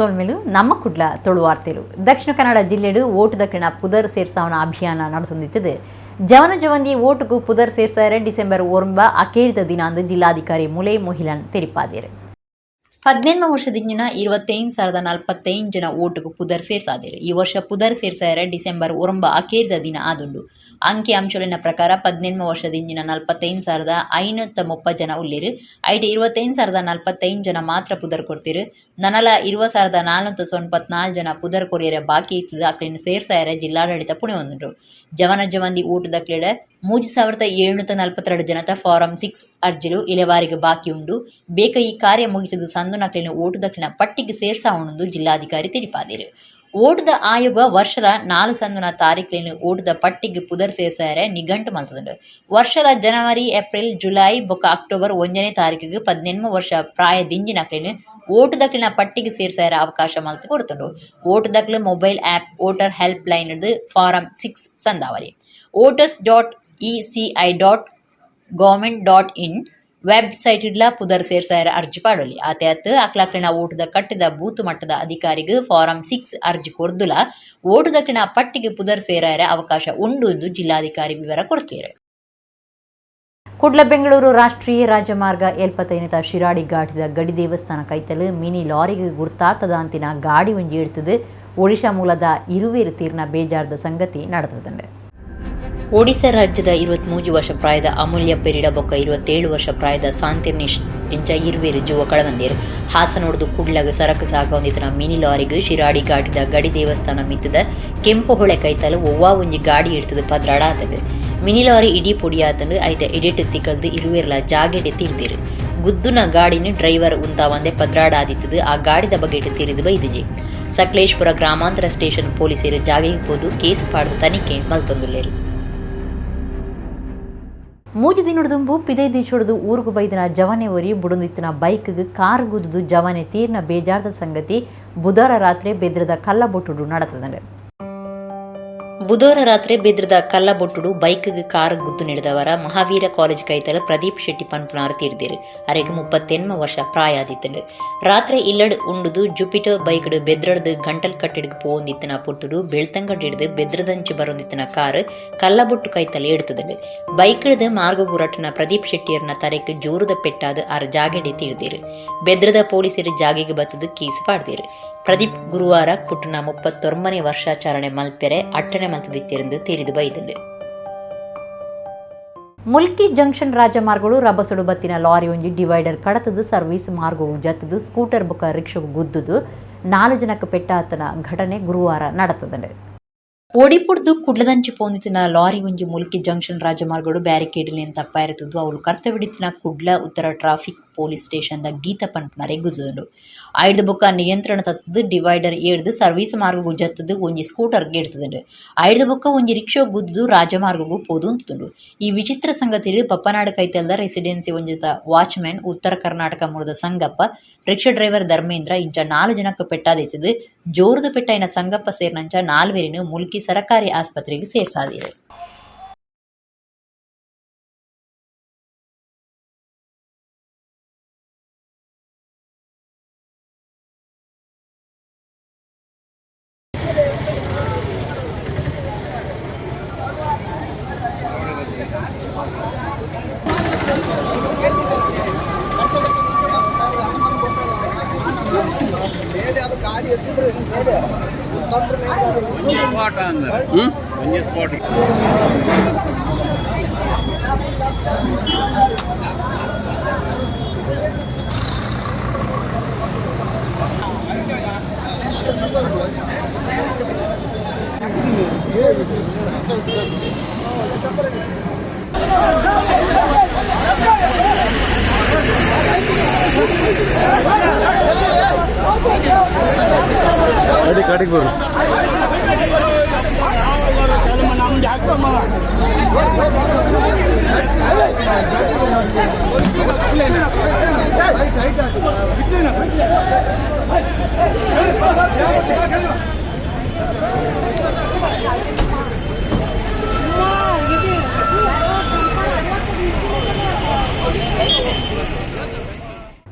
ಸೋಲ್ಮೇಲು ನಮ್ಮ ಕುಡ್ಲ ತೊಳುವಾರ್ತೆರು ದಕ್ಷಿಣ ಕನ್ನಡ ಜಿಲ್ಲೆಡು ಓಟು ದಕ್ಷಿಣ ಪುದರ್ ಸೇರ್ಸಾವನ ಅಭಿಯಾನ ನಡೆಸುತ್ತಿದೆ. ಜವನ ಜವಂದಿ ಓಟುಗೂ ಪುದರ್ ಸೇರ್ಸಾರೆ ಡಿಸೆಂಬರ್ 9 ಅಕೇರಿದ ದಿನಾಂದು ಜಿಲ್ಲಾಧಿಕಾರಿ ಮುಲೈ ಮೊಹಿಲನ್ ತೆರಿಪಾದೇರು. 18 ವರ್ಷದಿಂಜಿನ 25,045 ಜನ ಓಟುಗೂ ಪುದರ್ ಸೇರ್ಸಾದೇರು. ಈ ವರ್ಷ ಪುದರ್ ಸೇರ್ಸಾರೆ ಡಿಸೆಂಬರ್ 9 ಅಕೇರಿದ ದಿನ ಆದುಂಡು. ಅಂಕಿ ಅಂಶಲಿನ ಪ್ರಕಾರ 18 ವರ್ಷದಿಂಜಿನ 45,530 ಜನ ಉಳ್ಳೇರು. ಐಟು 25,045 ಜನ ಮಾತ್ರ ಪುದರ್ ಕೊಡ್ತೀರು. ನನಲ 20,494 ಜನ ಪುದರ್ ಕೊರಿಯರ ಬಾಕಿ ಇತ್ತದ ಅಕ್ಲಿನ ಸೇರ್ಸಾಯರ ಜಿಲ್ಲಾಡಳಿತ ಪುಣೆ ಹೊಂದಿದ್ರು. ಜವನ ಜವಂದಿ ಊಟದ ಕ್ರೀಡೆ 3,742 ಜನತ ಫಾರಂ 6 ಅರ್ಜಿಲು ಇಲೆವಾರಿಗೆ ಬಾಕಿ ಉಂಡು. ಬೇಕ ಈ ಕಾರ್ಯ ಮುಗಿಸಿದ ಸಂದು ನಕ್ಲಿನ ಓಟು ದಕ್ಷಿಣ ಪಟ್ಟಿಗೆ ಸೇರ್ಸಾವಣೆಂದು ಜಿಲ್ಲಾಧಿಕಾರಿ ತಿಳಿಪಾದಿರು. ಓಟದ ಆಯೋಗ ವರ್ಷದ 4 ಸಂದುನ ತಾರೀಖಿನ ಓಟದ ಪಟ್ಟಿಗೆ ಪುದರ್ ಸೇರ್ಸಾರೆ ನಿಘಂಟು ಮಲ್ತದುಂಡು. ವರ್ಷದ ಜನವರಿ, ಏಪ್ರಿಲ್, ಜುಲೈ ಬೊಕ್ಕ ಅಕ್ಟೋಬರ್ 1ನೇ ತಾರೀಕಿಗೆ 18 ವರ್ಷ ಪ್ರಾಯದಿಂಜಿನಕ್ಲಿನ ಓಟು ದಕ್ಲಿನ ಪಟ್ಟಿಗೆ ಸೇರ್ಸಾರ ಅವಕಾಶ ಮಲ್ತು ಕೊಡ್ತುಂಡು. ಓಟು ದಕ್ಲು mobile app voter helpline form 6 ಸಂದಾವಲಿ voters.eci.government.in ವೆಬ್ಸೈಟ್ ಇಡ್ಲ ಪುದರ್ ಸೇರ್ಸಾರ ಅರ್ಜಿ ಪಾಡೋಲಿ. ಆತ ಅಕ್ಲಾಕ್ಲಿನ ಓಟದ ಕಟ್ಟಿದ ಬೂತ್ ಮಟ್ಟದ ಅಧಿಕಾರಿಗೆ ಫಾರಂ 6 ಅರ್ಜಿ ಕೊರ್ದುಲ ಓಟು ದಕ್ಲಿನ ಪಟ್ಟಿಗೆ ಪುದರ್ ಸೇರಾರ ಅವಕಾಶ ಉಂಡು ಎಂದು ಜಿಲ್ಲಾಧಿಕಾರಿ ವಿವರ ಕೊಡ್ತಾರೆ. ಕುಡ್ಲ ಬೆಂಗಳೂರು ರಾಷ್ಟ್ರೀಯ ರಾಜಮಾರ್ಗ 75 ಶಿರಾಡಿ ಘಾಟಿದ ಗಡಿ ದೇವಸ್ಥಾನ ಕೈತಲು ಮಿನಿ ಲಾರಿಗೆ ಗುರ್ತಾರ್ಥದ ಅಂತಿನ ಗಾಡಿ ಒಂಜಿ ಇಡ್ತದೆ. ಒಡಿಶಾ ಮೂಲದ ಇರುವೇರು ತೀರ್ನ ಬೇಜಾರದ ಸಂಗತಿ ನಡೆದಂಡೆ. ಒಡಿಶಾ ರಾಜ್ಯದ 23 ವರ್ಷ ಪ್ರಾಯದ ಅಮೂಲ್ಯ ಪೆರಿಡ ಬೊಕ್ಕ 27 ವರ್ಷ ಪ್ರಾಯದ ಸಾಂತಿರ್ನಿಶ್ ಎಂಚ ಇರುವೇರು ಜೀವ ಕಳವಂದೇರು. ಹಾಸನೋಡ್ದು ಕುಡ್ಲಗ ಸರಕು ಸಾಗವಂದಿತನ ಮಿನಿ ಲಾರಿಗೆ ಶಿರಾಡಿ ಘಾಟಿದ ಗಡಿ ದೇವಸ್ಥಾನ ಮಿತ್ತದ ಕೆಂಪು ಹೊಳೆ ಕೈತಲು ಒವ್ವಾ ಒಂಜಿ ಗಾಡಿ ಇಡ್ತದೆ ಪದ್ರಾಡಾತದೆ. ಮಿನಿ ಲಾರಿ ಇಡೀ ಪೊಡಿಯಾತಂಡು ಐತ ಎಡೆಟ್ ತಿಕ್ಕಲ್ದು ಇರುವೇರ್ಲ ಜಾಗೆಡೆ ತೀರ್ದಿರು. ಗುದ್ದುನ ಗಾಡಿನ ಡ್ರೈವರ್ ಉಂತಾವಂದೆ ಪದ್ರಾಡಾದಿತ್ತದು. ಆ ಗಾಡಿದ ಬಗೆಟ್ ತೀರಿದು ಬೈದಿಜೆ. ಸಕಲೇಶ್ಪುರ ಗ್ರಾಮಾಂತರ ಸ್ಟೇಷನ್ ಪೊಲೀಸರು ಜಾಗೆಗೆ ಹೋದು ಕೇಸು ಪಾಡ್ದು ತನಿಖೆ ಮಲ್ತೊಂದುಲ್ಲೇರು. ಮೂಜಿ ದಿನದುಂಬು ಪಿದೈ ದೀಚೊಡ್ದು ಊರುಗು ಬೈದಿನ ಜವನೆ ಒರಿ ಬುಡಂದಿತ್ತಿನ ಬೈಕ್ಗೆ ಕಾರ್ ಗುದ್ದು ಜವನೆ ತೀರ್ನ ಬೇಜಾರದ ಸಂಗತಿ ಬುಧವಾರ ರಾತ್ರಿ ಬೆದ್ರದ ಕಲ್ಲಬೊಟ್ಟುಡು ನಡೆತದಂಡೆ. ಬುಧವಾರ ರಾತ್ರಿ ಬೆದ್ರದ ಕಲ್ಲಬೊಟ್ಟುಡು ಬೈಕ್ಗೆ ಕಾರ್ ಗುದ್ದು ನಡೆದವರ ಮಹಾವೀರ ಕಾಲೇಜ್ ಕೈತಲ ಪ್ರದೀಪ್ ಶೆಟ್ಟಿ ಪನ್ಪುನಾರ್ ತೀರ್ದಿರು. ಅರೆಗೆ 38 ವರ್ಷ ಪ್ರಾಯ ಆದಿತ್ತಲು. ರಾತ್ರಿ ಇಲ್ಲಡ್ ಉಂಡುದು ಜುಪಿಟರ್ ಬೈಕ್ಡು ಬೆದ್ರಡ್ದು ಗಂಟಲ್ ಕಟ್ಟಿಡ್ಗೆ ಪೋಂದಿತ್ತಿನ ಪುರ್ತುಡು ಬೆಳ್ತಂಗಡ್ಡಿಡ್ದು ಬೆದ್ರದಂಚು ಬರೋಂದಿತ್ತಿನ ಕಾರ್ ಕಲ್ಲಬೊಟ್ಟು ಕೈತಲೆ ಎಡ್ತದಳು. ಬೈಕ್ಡ್ದು ಮಾರ್ಗ ಗುರಟನ ಪ್ರದೀಪ್ ಶೆಟ್ಟಿಯರ್ನ ತರೆಕ್ ಜೋರದ ಪೆಟ್ಟಾದ ಆರ್ ಜಾಗೆಡೆ ತೀರ್ದಿರು. ಬೆದ್ರದ ಪೊಲೀಸರು ಜಾಗೆಗೆ ಬತ್ತದು ಕೇಸು ಪಾಡ್ದಿರು. ಪ್ರದೀಪ್ ಗುರುವಾರ ಕುಟುನ 39ನೇ ವರ್ಷಾಚರಣೆ ಮಲ್ಪೆರೆ 8ನೇ ಮಲ್ತದಿತ್ತಿರಂದು ತೀರಿದು ಬೈದುಂಡು. ಮುಲ್ಕಿ ಜಂಕ್ಷನ್ ರಾಜಮಾರ್ಗಗಳು ರಬಸಡು ಬತ್ತಿನ ಲಾರಿ ಒಂಜಿ ಡಿವೈಡರ್ ಕಡತದು ಸರ್ವೀಸ್ ಮಾರ್ಗವು ಜತ್ತದು ಸ್ಕೂಟರ್ ಬೊಕ್ಕ ರಿಕ್ಷಾಗೂ ಗುದ್ದುದು 4 ಜನಕ್ಕೆ ಪೆಟ್ಟಾತನ ಘಟನೆ ಗುರುವಾರ ನಡೆತದಂಡೆ. ಓಡಿಪುಡ್ದು ಕುಡ್ಲದಂಚಿ ಪೋಂದಿತ್ತಿನ ಲಾರಿ ಒಂಜಿ ಮುಲ್ಕಿ ಜಂಕ್ಷನ್ ರಾಜಮಾರ್ಗಗಳು ಬ್ಯಾರಿಕೇಡ್ಲಿನ ತಪ್ಪಾಯಿರುತ್ತದು. ಅವಳು ಕರ್ತವಿಡಿತ್ತಿನ ಕುಡ್ಲ ಉತ್ತರ ಟ್ರಾಫಿಕ್ ಪೊಲೀಸ್ ಸ್ಟೇಷನ್ದ ಗೀತ ಪನ್ಪನರೆ ಗುದ್ದುಂಡು. ಆಯ್ದು ಬೊಕ್ಕ ನಿಯಂತ್ರಣ ತತ್ತದು ಡಿವೈಡರ್ ಏಡ್ದು ಸರ್ವೀಸ್ ಮಾರ್ಗಗೂ ಜತ್ತದು ಒಂಜಿ ಸ್ಕೂಟರ್ಗೆ ಇಡ್ತದುಂಡು. ಆಯ್ದು ಬೊಕ್ಕ ಒಂಜಿ ರಿಕ್ಷಾ ಗುದ್ದು ರಾಜಮಾರ್ಗಗೂ ಪೋದು ಉಂತುಂಡು. ಈ ವಿಚಿತ್ರ ಸಂಗತಿಲು ಪಪ್ಪನಾಡು ಕೈತಲ್ದ ರೆಸಿಡೆನ್ಸಿ ಒಂಜಿತ ವಾಚ್ಮ್ಯಾನ್ ಉತ್ತರ ಕರ್ನಾಟಕ ಮೂಲದ ಸಂಗಪ್ಪ, ರಿಕ್ಷಾ ಡ್ರೈವರ್ ಧರ್ಮೇಂದ್ರ ಇಂಚ 4 ಜನಕ್ಕೆ ಪೆಟ್ಟಾದಿತ್ತದು. ಜೋರದ ಪೆಟ್ಟಾಯಿನ ಸಂಗಪ್ಪ ಸೇರ್ನಂಚ 4 ಮುಲ್ಕಿ ಸರಕಾರಿ ಆಸ್ಪತ್ರೆಗೆ ಸೇರ್ಸಾದಿರು. ಕಾಟಿಗೆ ಬರು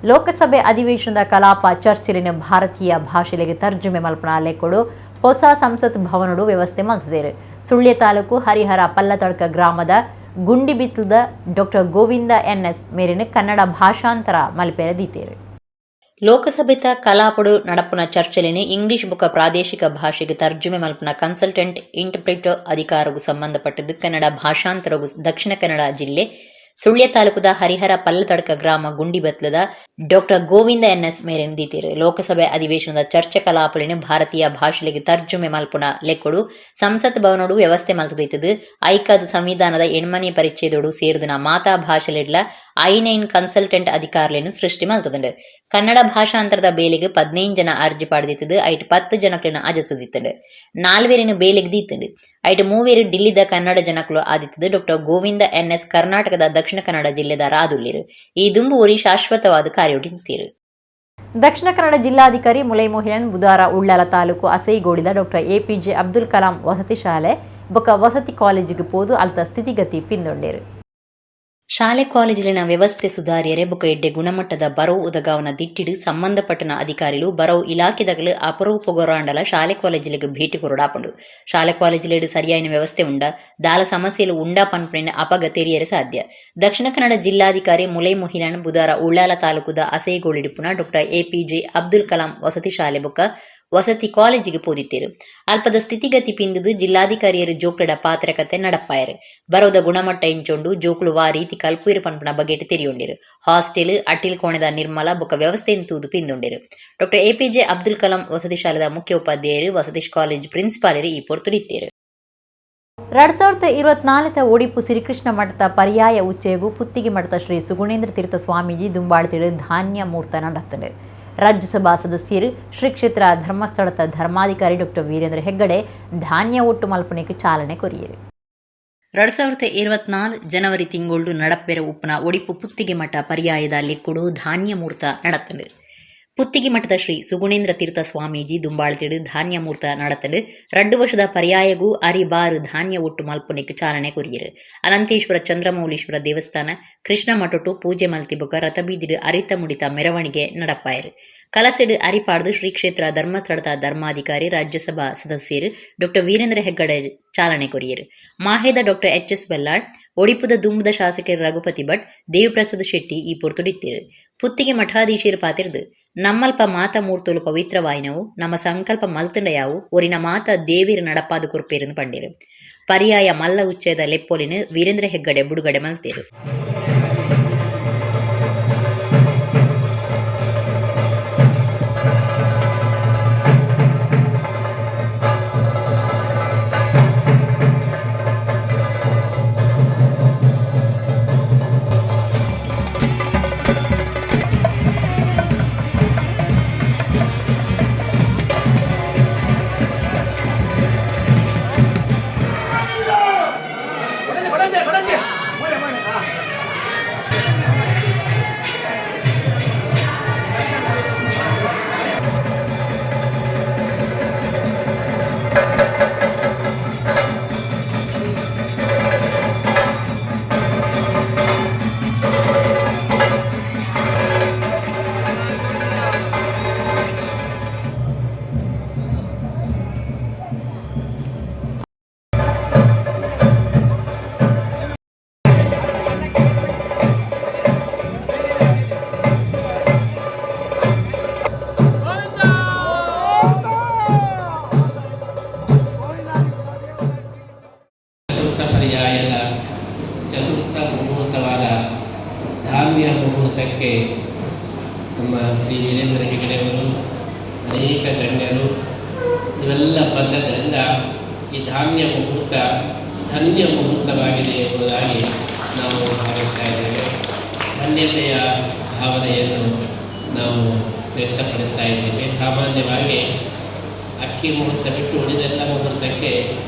ಲೋಕಸಭೆ ಅಧಿವೇಶನದ ಕಲಾಪ ಚರ್ಚೆಲಿನ ಭಾರತೀಯ ಭಾಷೆಗೆ ತರ್ಜುಮೆ ಮಲ್ಪನ ಲೆಕ್ಕಡು ಹೊಸ ಸಂಸತ್ ಭವನಡು ವ್ಯವಸ್ಥೆ ಮಲ್ತಿದ್ದೇರು. ಸುಳ್ಯ ತಾಲೂಕು ಹರಿಹರ ಪಲ್ಲತಡ್ಕ ಗ್ರಾಮದ ಗುಂಡಿಬಿತ್ತದ ಡಾಕ್ಟರ್ ಗೋವಿಂದ ಎನ್ಎಸ್ ಮೇರಿನ ಕನ್ನಡ ಭಾಷಾಂತರ ಮಲ್ಪೆರ ದೀತೇರು. ಲೋಕಸಭೆತ ಕಲಾಪಡು ನಡಪುನ ಚರ್ಚೆಲಿನ ಇಂಗ್ಲಿಷ್ ಬುಕ್ಕ ಪ್ರಾದೇಶಿಕ ಭಾಷೆಗೆ ತರ್ಜುಮೆ ಮಲ್ಪನ ಕನ್ಸಲ್ಟೆಂಟ್ ಇಂಟರ್ಪ್ರಿಟರ್ ಅಧಿಕಾರಗೂ ಸಂಬಂಧಪಟ್ಟದ್ದು ಕನ್ನಡ ಭಾಷಾಂತರಗೂ ದಕ್ಷಿಣ ಕನ್ನಡ ಜಿಲ್ಲೆ ಸುಳ್ಯ ತಾಲೂಕದ ಹರಿಹರ ಪಲ್ಲತಡ್ಕ ಗ್ರಾಮ ಗುಂಡಿಬತ್ಲದ ಡಾಕ್ಟರ್ ಗೋವಿಂದ ಎನ್ಎಸ್ ಮೇರೆನ್ ದೀತಿರು. ಲೋಕಸಭೆ ಅಧಿವೇಶನದ ಚರ್ಚೆ ಕಲಾಪಲಿನ ಭಾರತೀಯ ಭಾಷೆಗೆ ತರ್ಜುಮೆ ಮಲ್ಪುನ ಲೆಕ್ಕಡು ಸಂಸತ್ ಭವನಡು ವ್ಯವಸ್ಥೆ ಮಲ್ತದೈತದು. ಐಕಾದು ಸಂವಿಧಾನದ 8ನೇ ಪರಿಚ್ಛೇದೋಡು ಸೇರಿದ ಮಾತಾ ಭಾಷೆಲಿಡ್ಲ ಐನೈನ್ ಕನ್ಸಲ್ಟೆಂಟ್ ಅಧಿಕಾರಲೇನು ಸೃಷ್ಟಿ ಮಲ್ತದಂಡು. ಕನ್ನಡ ಭಾಷಾಂತರದ ಬೇಲೆಗೆ 15 ಜನ ಅರ್ಜಿ ಪಾಡ್ದಿತ್ತದು. ಐಟ್ 10 ಜನಕ್ಲಿನ ಅಜತದಿತ್ತಂಡು. 4 ಬೇಲೆಗೆ ದೀತಂಡು. ಐಟ್ 3 ಡಿಲ್ಲಿದ ಕನ್ನಡ ಜನಕಲು ಆದಿತ್ತದು. ಡಾಕ್ಟರ್ ಗೋವಿಂದ ಎನ್ಎಸ್ ಕರ್ನಾಟಕದ ದಕ್ಷಿಣ ಕನ್ನಡ ಜಿಲ್ಲೆದ ರಾದುಲ್ಲಿರು. ಈ ದುಂಬು ಊರಿ ಶಾಶ್ವತವಾದ ಕಾರ್ಯೊಟ್ಟಿರು. ದಕ್ಷಿಣ ಕನ್ನಡ ಜಿಲ್ಲಾಧಿಕಾರಿ ಮುಲೈ ಮೊಹಿಲನ್ ಬುಧವಾರ ಉಳ್ಳಾಲ ತಾಲೂಕು ಅಸೈಗೋಡಿದ ಡಾಕ್ಟರ್ ಎಪಿಜೆ ಅಬ್ದುಲ್ ಕಲಾಂ ವಸತಿ ಶಾಲೆ ಬೊಕ್ಕ ವಸತಿ ಕಾಲೇಜಿಗೆ ಪೋದು ಅಲ್ತ ಸ್ಥಿತಿಗತಿ ಪಿಂದೊಂಡೇರು. ಶಾಲೆ ಕಾಲೇಜಿನ ವ್ಯವಸ್ಥೆ ಸುಧಾರಿಯರೆ ಬೊಕ ಎಡ್ಡೆ ಗುಣಮಟ್ಟದ ಬರವು ಉದಗಾವನ ದಿಟ್ಟಿಡು ಸಂಬಂಧಪಟ್ಟನ ಅಧಿಕಾರಿಗಳು ಬರವು ಇಲಾಖೆದಗಲು ಅಪರೂಪಗೊರಾಂಡಲ ಶಾಲೆ ಕಾಲೇಜಿಗೆ ಭೇಟಿ ಕೊರಡಾಪಂಡು. ಶಾಲೆ ಕಾಲೇಜಿಲೇಡು ಸರಿಯಾಯಿನ ವ್ಯವಸ್ಥೆ ಉಂಡ ದಾಲ ಸಮಸ್ಯೆಲು ಉಂಡಾ ಪನ್ಪಣಿನ ಅಪಗ ತೆರಿಯರೆ ಸಾಧ್ಯ. ದಕ್ಷಿಣ ಕನ್ನಡ ಜಿಲ್ಲಾಧಿಕಾರಿ ಮುಲೈ ಮೊಹಿಲನ್ ಬುಧವಾರ ಉಳ್ಳಾಲ ತಾಲೂಕುದ ಅಸೈಗೋಳಿಡುಪುನ ಡಾಕ್ಟರ್ ಎಪಿಜೆ ಅಬ್ದುಲ್ ಕಲಾಂ ವಸತಿ ಶಾಲೆ ಬೊಕ್ಕ ವಸತಿ ಕಾಲೇಜಿಗೆ ಪೋದಿತ್ತೇರು. ಅಲ್ಪದ ಸ್ಥಿತಿಗತಿ ಪಿಂದುದು ಜಿಲ್ಲಾಧಿಕಾರಿಯರು ಜೋಕ್ಲಡ ಪಾತ್ರಕತೆ ನಡಪಾಯರು. ಬರೋದ ಗುಣಮಟ್ಟ ಇಂಚೊಂಡು ಜೋಕ್ಲು ವಾ ರೀತಿ ಕಲ್ಪುಯಿರು ಪನ್ಪನ ಬಗೆಟ್ ತೆರಿಯೊಂಡಿರು. ಹಾಸ್ಟೆಲ್ ಅಟ್ಟಿಲ್ ಕೋಣದ ನಿರ್ಮಲ ಬೊಕ್ಕ ವ್ಯವಸ್ಥೆ ತೂದು ಪಿಂದೊಂಡಿರು. ಡಾಕ್ಟರ್ ಎಪಿಜೆ ಅಬ್ದುಲ್ ಕಲಾಂ ವಸತಿ ಶಾಲೆದ ಮುಖ್ಯ ಉಪಾಧ್ಯಾಯರು ವಸತಿ ಕಾಲೇಜ್ ಪ್ರಿನ್ಸಿಪಾಲರು ಈ ಪೊರ್ತುಡಿತ್ತೇರು. 2024 ಒಡಿಪು ಶ್ರೀಕೃಷ್ಣ ಮಠದ ಪರ್ಯಾಯ ಉಚ್ಚೆಗೂ ಪುತ್ತಿಗೆ ಮಠದ ಶ್ರೀ ಸುಗುಣೇಂದ್ರ ತೀರ್ಥ ಸ್ವಾಮೀಜಿ ದುಂಬಾಳ್ತಿಡು ಧಾನ್ಯ ಮೂರ್ತ நடத்தது. ರಾಜ್ಯಸಭಾ ಸದಸ್ಯರು ಶ್ರೀ ಕ್ಷೇತ್ರ ಧರ್ಮಸ್ಥಳದ ಧರ್ಮಾಧಿಕಾರಿ ಡಾಕ್ಟರ್ ವೀರೇಂದ್ರ ಹೆಗ್ಗಡೆ ಧಾನ್ಯ ಒಟ್ಟು ಮಲ್ಪನೆಗೆ ಚಾಲನೆ ಕೊರಿಯರು. 2024 ಜನವರಿ ತಿಂಗಳು ನಡಪೆರ ಉಪ್ಪನ ಒಡಿಪು ಪುತ್ತಿಗೆ ಮಠ ಪರ್ಯಾಯದ ಲೆಕ್ಕುಡು ಧಾನ್ಯ ಮೂರ್ತ நடத்தது. ಪುತ್ತಿಗೆ ಮಠದ ಶ್ರೀ ಸುಗುಣೇಂದ್ರ ತೀರ್ಥ ಸ್ವಾಮೀಜಿ ದುಂಬಾಳ್ತಿಡು ಧಾನ್ಯ ಮೂರ್ತ நடத்தது. 2 ವರ್ಷದ ಪರ್ಯಾಯಗೂ ಅರಿಬಾರು ಧಾನ್ಯ ಒಟ್ಟು ಮಲ್ಪನೆಗೆ ಚಾಲನೆ ಕೊರಿಯರು. ಅನಂತೇಶ್ವರ ಚಂದ್ರಮೌಳೀಶ್ವರ ದೇವಸ್ಥಾನ ಕೃಷ್ಣ ಮಠಟು ಪೂಜೆ ಮಲ್ತಿಬುಕ ರಥಬೀದಿಡು ಅರಿತ ಮುಡಿತ ಮೆರವಣಿಗೆ ನಡಪಾಯರು. ಕಲಸೆಡು ಅರಿಪಾಡ್ದು ಶ್ರೀ ಕ್ಷೇತ್ರ ಧರ್ಮಸ್ಥಳದ ಧರ್ಮಾಧಿಕಾರಿ ರಾಜ್ಯಸಭಾ ಸದಸ್ಯರು ಡಾಕ್ಟರ್ ವೀರೇಂದ್ರ ಹೆಗ್ಗಡೆ ಚಾಲನೆ ಕೊರಿಯರು. ಮಾಹೆದ ಡಾಕ್ಟರ್ ಎಚ್.ಎಸ್. ಬೆಲ್ಲಾಳ್, ಒಡಿಪುದ ದುಂಬುದ ಶಾಸಕರು ರಘುಪತಿ ಭಟ್, ದೇವಪ್ರಸಾದ್ ಶೆಟ್ಟಿ ಈ ಪೊರ್ತುಡಿತ್ತೇರು. ಪುತ್ತಿಗೆ ಮಠಾಧೀಶರು ಪಾತಿರ್ದು ನಮ್ಮಲ್ಪ ಮಾತ ಮೂರ್ತೋಲು ಪವಿತ್ರವಾಯಿನವು ನಮ್ಮ ಸಂಕಲ್ಪ ಮಲ್ತಂಡಯಾವು ಒರಿನ ಮಾತ ದೇವಿರ ನಡಪಾದ ಕುರ್ಪೇರನ್ನು ಪಂಡೇರು. ಪರ್ಯಾಯ ಮಲ್ಲ ಉಚ್ಚೇದ ಲೆಪ್ಪೊಲಿನ ವೀರೇಂದ್ರ ಹೆಗ್ಗಡೆ ಬುಡುಗಡೆ ಮಲ್ತೇರು. ಚತುರ್ಥ ಮುಹೂರ್ತವಾದ ಧಾನ್ಯ ಮುಹೂರ್ತಕ್ಕೆ ನಮ್ಮ ಶ್ರೀ ವೀರೇಂದ್ರ ಹೆಗ್ಗಡೆಯವರು ಅನೇಕ ಗಣ್ಯರು ಇವೆಲ್ಲ ಬಂದದ್ದರಿಂದ ಈ ಧಾನ್ಯ ಮುಹೂರ್ತ ಧನ್ಯ ಮುಹೂರ್ತವಾಗಿದೆ ಎಂಬುದಾಗಿ ನಾವು ಭಾವಿಸ್ತಾ ಇದ್ದೇವೆ. ಧನ್ಯತೆಯ ಭಾವನೆಯನ್ನು ನಾವು ವ್ಯಕ್ತಪಡಿಸ್ತಾ ಇದ್ದೇವೆ. ಸಾಮಾನ್ಯವಾಗಿ ಅಕ್ಕಿ ಮುಹೂರ್ತ ಬಿಟ್ಟು ಉಳಿದೆಲ್ಲ ಮುಹೂರ್ತಕ್ಕೆ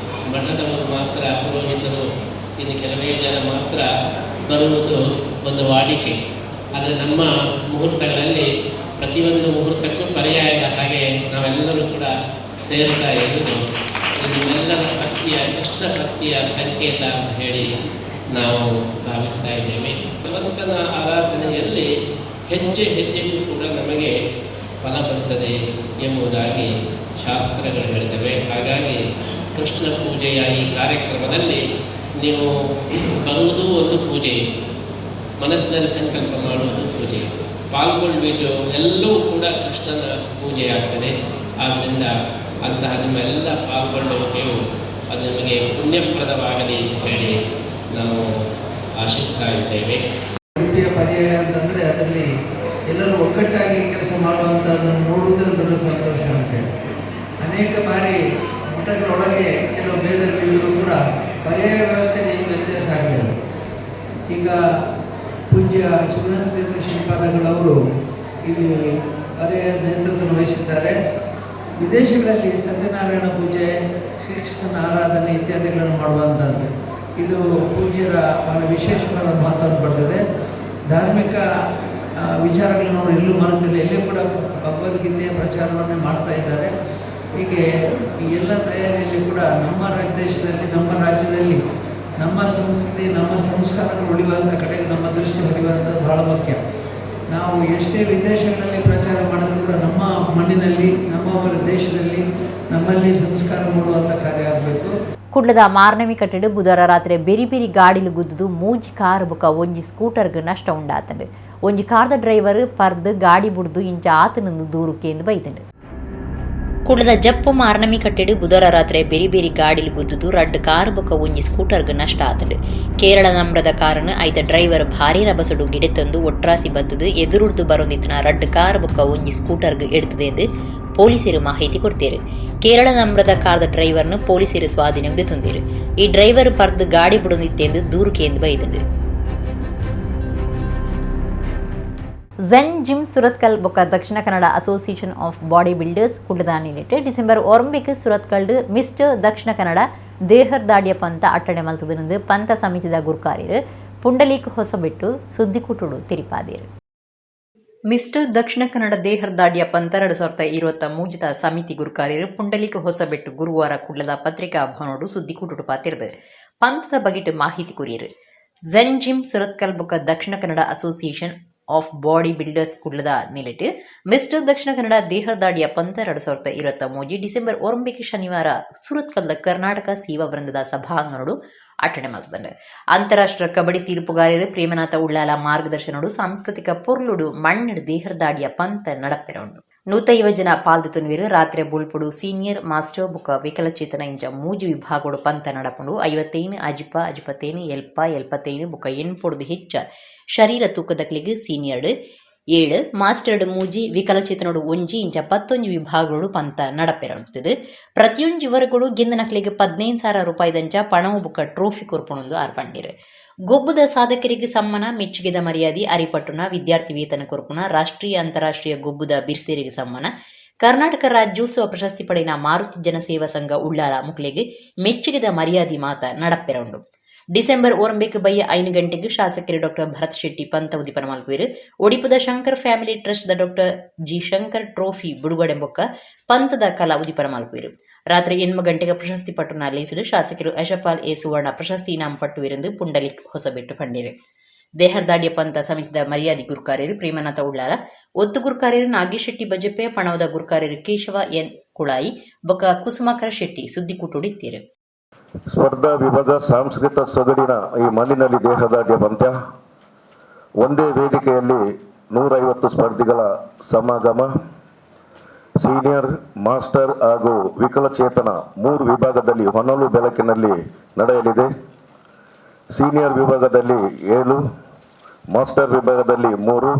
ಮಠದವರು ಮಾತ್ರ, ಪುರೋಹಿತರು, ಇನ್ನು ಕೆಲವೇ ಜನ ಮಾತ್ರ ಬರುವುದು ಒಂದು ವಾಡಿಕೆ. ಆದರೆ ನಮ್ಮ ಮುಹೂರ್ತಗಳಲ್ಲಿ ಪ್ರತಿಯೊಂದು ಮುಹೂರ್ತಕ್ಕೂ ಪರ್ಯಾಯದ ಹಾಗೆ ನಾವೆಲ್ಲರೂ ಕೂಡ ಸೇರ್ತಾ ಇರುವುದು ನಿಮ್ಮೆಲ್ಲರ ಭಕ್ತಿಯ ಕೃಷ್ಣ ಭಕ್ತಿಯ ಸಂಕೇತ ಅಂತ ಹೇಳಿ ನಾವು ಭಾವಿಸ್ತಾ ಇದ್ದೇವೆ. ಭಗವಂತನ ಆರಾಧನೆಯಲ್ಲಿ ಹೆಜ್ಜೆ ಹೆಜ್ಜೆಗೂ ಕೂಡ ನಮಗೆ ಫಲ ಬರುತ್ತದೆ ಎಂಬುದಾಗಿ ಶಾಸ್ತ್ರಗಳು ಹೇಳ್ತವೆ. ಹಾಗಾಗಿ ಕೃಷ್ಣ ಪೂಜೆಯ ಈ ಕಾರ್ಯಕ್ರಮದಲ್ಲಿ ನೀವು ಬರುವುದು ಒಂದು ಪೂಜೆ, ಮನಸ್ಸಿನಲ್ಲಿ ಸಂಕಲ್ಪ ಮಾಡುವುದು ಪೂಜೆ, ಪಾಲ್ಗೊಳ್ಳುವುದು ಎಲ್ಲವೂ ಕೂಡ ಕೃಷ್ಣನ ಪೂಜೆಯಾಗ್ತದೆ. ಆದ್ದರಿಂದ ಅಂತಹ ನಿಮ್ಮೆಲ್ಲ ಪಾಲ್ಗೊಳ್ಳುವಿಕೆಯು ಅದು ನಿಮಗೆ ಪುಣ್ಯಪ್ರದವಾಗಲಿ ಅಂತ ಹೇಳಿ ನಾವು ಆಶಿಸ್ತಾ ಇದ್ದೇವೆ. ರೀತಿಯ ಪರ್ಯಾಯ ಅಂತಂದರೆ ಅದರಲ್ಲಿ ಎಲ್ಲರೂ ಒಗ್ಗಟ್ಟಾಗಿ ಕೆಲಸ ಮಾಡುವಂಥದ್ದನ್ನು ನೋಡುವುದರ ದೊಡ್ಡ ಸಂತೋಷ ಅಂತೇಳಿ. ಅನೇಕ ಬಾರಿ ಮಠಗಳೊಳಗೆ ಕೆಲವು ಭೇದಗಳಿದ್ದರೂ ಕೂಡ ಪರ್ಯಾಯ ವ್ಯವಸ್ಥೆಯಲ್ಲಿ ವ್ಯತ್ಯಾಸ ಆಗಲಿಲ್ಲ. ಈಗ ಪೂಜ್ಯ ಸುನಂದ ಶ್ರೀಪಾದಗಳವರು ಇಲ್ಲಿ ಪರ್ಯಾಯ ನೇತೃತ್ವ ವಹಿಸಿದ್ದಾರೆ. ವಿದೇಶಗಳಲ್ಲಿ ಸತ್ಯನಾರಾಯಣ ಪೂಜೆ, ಶ್ರೀಕೃಷ್ಣನ ಆರಾಧನೆ ಇತ್ಯಾದಿಗಳನ್ನು ಮಾಡುವಂಥದ್ದು ಇದು ಪೂಜ್ಯರ ಬಹಳ ವಿಶೇಷವಾದ ಮಹತ್ವವನ್ನು ಪಡೆದಿದೆ. ಧಾರ್ಮಿಕ ವಿಚಾರಗಳನ್ನು ಅವರು ಎಲ್ಲೂ ಮರೆತಿಲ್ಲ, ಎಲ್ಲೂ ಕೂಡ ಭಗವದ್ಗೀತೆಯ ಪ್ರಚಾರವನ್ನೇ ಮಾಡ್ತಾ ಇದ್ದಾರೆ. ಹೀಗೆ ಈ ಎಲ್ಲ ತಯಾರಿಯಲ್ಲಿ ಕೂಡ ನಮ್ಮ ದೇಶದಲ್ಲಿ, ನಮ್ಮ ರಾಜ್ಯದಲ್ಲಿ ನಮ್ಮ ಸಂಸ್ಕೃತಿ, ನಮ್ಮ ಸಂಸ್ಕಾರಗಳು ಉಳಿಯುವಂಥ ಕಡೆಗೆ ನಮ್ಮ ದೃಷ್ಟಿ ಹೊಡೆಯುವಂಥದ್ದು ಬಹಳ ಮುಖ್ಯ. ನಾವು ಎಷ್ಟೇ ವಿದೇಶಗಳಲ್ಲಿ ಪ್ರಚಾರ ಮಾಡಿದ್ರು ಕೂಡ ನಮ್ಮ ಮಣ್ಣಿನಲ್ಲಿ, ನಮ್ಮ ದೇಶದಲ್ಲಿ ನಮ್ಮಲ್ಲಿ ಸಂಸ್ಕಾರ ಮೂಡುವಂಥ ಕಾರ್ಯ ಆಗಬೇಕು. ಕುಡ್ಲದ ಮಾರ್ನಮಿ ಕಟ್ಟಡ ಬುಧವಾರ ರಾತ್ರಿ ಬೆರಿ ಬೆರಿ ಗಾಡಿಲು ಗುದ್ದು ಮೂಜಿ ಕಾರ್ ಬೊಕ ಒಂಜಿ ಸ್ಕೂಟರ್ಗೆ ನಷ್ಟ ಉಂಡಾತಂಡು. ಒಂಜಿ ಕಾರ್ದ ಡ್ರೈವರ್ ಪರ್ದು ಗಾಡಿ ಬುಡ್ದು ಇಂಚ ಆತನನ್ನು ದೂರಕ್ಕೆ ಎಂದು ಬೈತಂಡು. ಕುಡ್ಲದ ಜಪ್ಪು ಮಾರ್ನಮಿ ಕಟ್ಟಡ ಬುಧವಾರ ರಾತ್ರಿ ಬೆರಿ ಬೆರಿ ಗಾಡಿಲು ಗುದ್ದು ರಡ್ಡು ಕಾರ್ ಬೊಕ ಒಂಜಿ ಸ್ಕೂಟರ್ಗೆ ನಷ್ಟ ಆತಂಡು. ಕೇರಳ ನಮ್ರದ ಕಾರನ್ನು ಐತ ಡ್ರೈವರ್ ಭಾರಿ ರಭಸಡು ಗಿಡೆತಂದು ಒಟ್ರಾಸಿ ಬತ್ತದು ಎದುರುರ್ದು ಬರೋದಿತ್ತಿನ ರಡ್ಡು ಕಾರ್ ಬೊಕ ಒಂಜಿ ಸ್ಕೂಟರ್ಗೆ ಎಡ್ತದೆ ಎಂದು ಪೊಲೀಸರು ಮಾಹಿತಿ ಕೊಡ್ತಾರೆ. ಕೇರಳ ನಮ್ರದ ಕಾರ್ದ ಡ್ರೈವರ್ನು ಪೊಲೀಸರು ಸ್ವಾಧೀನಕ್ಕೆ ತಂದಿರು. ಈ ಡ್ರೈವರ್ ಪರ್ದು ಗಾಡಿ ಬಿಡುತ್ತಿತ್ತೆಂದು ದೂರಕ್ಕೆ ಎಂದು ಬೈದರು. ಝೆನ್ ಜಿಮ್ ಸುರತ್ಕಲ್ ಬೊಕ್ಕ Dakshina Kannada association of body builders ಕುಡ್ಲದ ನಿಲಿಟ್ಟು ಡಿಸೆಂಬರ್ 9 ಸುರತ್ಕಲ್ಡ್ ಮಿಸ್ಟರ್ ದಕ್ಷಿಣ ಕನ್ನಡ ದೇಹರ್ ದಾಡಿಯ ಪಂತ ಅಟ್ಟಣೆ ಮಲ್ತದೆಂದು ಪಂತ ಸಮಿತಿದ ಗುರುಕಾರ್ಯರು ಪುಂಡಲೀಕ್ ಹೊಸಬೆಟ್ಟು ಸುದ್ದಿಕೂಟುಡು ತಿರಿಪಾದಿರು. ಮಿಸ್ಟರ್ ದಕ್ಷಿಣ ಕನ್ನಡ ದೇಹರ್ ದಾಡಿಯ ಪಂತ 2023 ಸಮಿತಿ ಗುರುಕಾರ್ಯರು ಪುಂಡಲೀಕ್ ಹೊಸಬೆಟ್ಟು ಗುರುವಾರ ಕುಡ್ಲದ ಪತ್ರಿಕಾ ಭವನೋಡು ಸುದ್ದಿಕೂಟುಡು ಪಾತಿರದು ಪಂತದ ಬಗೆಟ್ ಮಾಹಿತಿ ಕುರಿಯರು. ಝೆನ್ ಜಿಮ್ ಸುರತ್ಕಲ್ ಬೊಕ್ಕ Dakshina Kannada association of body builders ಕುಡ್ಲದ ನಿಲಿಟ್ಟು ಮಿಸ್ಟರ್ ದಕ್ಷಿಣ ಕನ್ನಡ ದೇಹರ್ ದಾಡಿಯ ಪಂತ 2023 ಡಿಸೆಂಬರ್ 9 ಶನಿವಾರ ಸುರತ್ಕಲ್ದ ಕರ್ನಾಟಕ ಸೇವಾ ವೃಂದದ ಸಭಾಂಗಣಡು ಅಟ್ಟಣೆ ಮಲ್ತದಂಡು. ಅಂತಾರಾಷ್ಟ್ರೀಯ ಕಬಡ್ಡಿ ತೀರ್ಪುಗಾರರು ಪ್ರೇಮನಾಥ ಉಳ್ಳಾಲ ಮಾರ್ಗದರ್ಶನಡು ಸಾಂಸ್ಕೃತಿಕ ಪೊರ್ಲುಡು ಮಣ್ಣಿಡು ದೇಹರ್ ದಾಡಿಯ ಪಂತ ನಡಪೆರೊಂಡು 150 ಜನ ಪಾಲ್ದಿತುನುವಿರು. ರಾತ್ರಿ ಬುಳ್ಪುಡು ಸೀನಿಯರ್ ಮಾಸ್ಟರ್ ಬುಕ್ಕ ವಿಕಲಚೇತನ ಇಂಚ ಮೂಜಿ ವಿಭಾಗೋಡು ಪಂತ ನಡಪುಂಡು 55 ಅಜಿಪತೇನು ಎಲ್ಪತೇನು ಬುಕ್ಕ ಎಣ್ಪೊಡ್ದು ಹೆಚ್ಚ ಶರೀರ ತೂಕದಕ್ಲಿಗೆ ಸೀನಿಯರ್ಡ್ 7 ಮಾಸ್ಟರ್ಡ್ ಮೂಜಿ ವಿಕಲಚೇತನೋಡು 1 ಇಂಚ 11 ವಿಭಾಗಗಳು ಪಂತ ನಡಪೆರೊಂದು. ಪ್ರತಿಯೊಂದು ವರ್ಗಗಳು ಗೆಂದನಕ್ಲಿಗೆ 15,000 ರೂಪಾಯಿದಂಚ ಪಣವು ಬುಕ್ಕ ಟ್ರೋಫಿ ಕೊರ್ಪುಣೊಂದು ಆರ್ಪಂಡಿರು. ಗೊಬ್ಬದ ಸಾಧಕರಿಗೆ ಸಮ್ಮಾನ, ಮೆಚ್ಚುಗೆದ ಮರ್ಯಾದೆ, ಅರಿಪಟ್ಟುನ ವಿದ್ಯಾರ್ಥಿ ವೇತನ ಕೊರ್ಪುಣ, ರಾಷ್ಟ್ರೀಯ ಅಂತಾರಾಷ್ಟ್ರೀಯ ಗೊಬ್ಬದ ಬಿರ್ಸೇರಿಗೆ ಸಮ್ಮಾನ, ಕರ್ನಾಟಕ ರಾಜ್ಯೋತ್ಸವ ಪ್ರಶಸ್ತಿ ಪಡೆಯಿನ ಮಾರುತಿ ಜನಸೇವಾ ಸಂಘ ಉಳ್ಳಾಲ ಮುಕ್ಲೆಗೆ ಮೆಚ್ಚುಗೆದ ಮರ್ಯಾದೆ ಮಾತ ನಡಪೆರೊಂಡು. ಡಿಸೆಂಬರ್ 9 ಬಯ್ಯ 5 ಗಂಟೆಗೆ ಶಾಸಕರು ಡಾಕ್ಟರ್ ಭರತ್ ಶೆಟ್ಟಿ ಪಂತ ಉದಿಪನ ಮಲ್ಪುವಿರು. ಒಡಿಪುದ ಶಂಕರ್ ಫ್ಯಾಮಿಲಿ ಟ್ರಸ್ಟ್ ದ ಡಾಕ್ಟರ್ ಜಿ ಶಂಕರ್ ಟ್ರೋಫಿ ಬಿಡುಗಡೆ ಬೊಕ್ಕ ಪಂತದ ಕಲಾ ಉದಿಪನ ಮಲ್ಪುವಿರು. ರಾತ್ರಿ 8 ಗಂಟೆಗೆ ಪ್ರಶಸ್ತಿ ಪಟ್ಟು ನಲ್ಲಿಸಲು ಶಾಸಕರು ಯಶಪಾಲ್ ಎ ಸುವರ್ಣ ಪ್ರಶಸ್ತಿ ಇನಾಮ ಪಟ್ಟುವಿರೆಂದು ಪುಂಡಲಿಕ್ ಹೊಸಬೆಟ್ಟು ಪಂಡಿರು. ದೇಹರ್ ದಾಡಿಯ ಪಂತ ಸಮಿತಿದ ಮರ್ಯಾದೆ ಗುರುಕಾರ್ಯರು ಪ್ರೇಮನಾಥ ಉಳ್ಳಾಲ, ಒತ್ತು ಗುರುಕಾರ್ಯರು ನಾಗೇಶ್ ಶೆಟ್ಟಿ ಬಜಪೆ, ಪಣವದ ಗುರುಕಾರ್ಯರು ಕೇಶವ ಎನ್ ಕುಳಾಯಿ ಬೊಕ್ಕ ಕುಸುಮಾಕರ ಶೆಟ್ಟಿ ಸುದ್ದಿಕೂಟುಡಿದ್ದೀರು. ಸ್ಪರ್ಧಾ ವಿಭಾಗ ಸಾಂಸ್ಕೃತಿಕ ಸೊಗಡಿನ ಈ ಮಣ್ಣಿನಲ್ಲಿ ದೇಹದಾಢ್ಯ ಪಂದ್ಯ ಒಂದೇ ವೇದಿಕೆಯಲ್ಲಿ 150 ಸ್ಪರ್ಧಿಗಳ ಸಮಾಗಮ. ಸೀನಿಯರ್, ಮಾಸ್ಟರ್ ಹಾಗೂ ವಿಕಲಚೇತನ 3 ವಿಭಾಗದಲ್ಲಿ ಹೊನಲು ಬೆಳಕಿನಲ್ಲಿ ನಡೆಯಲಿದೆ. ಸೀನಿಯರ್ ವಿಭಾಗದಲ್ಲಿ 7, ಮಾಸ್ಟರ್ ವಿಭಾಗದಲ್ಲಿ 3,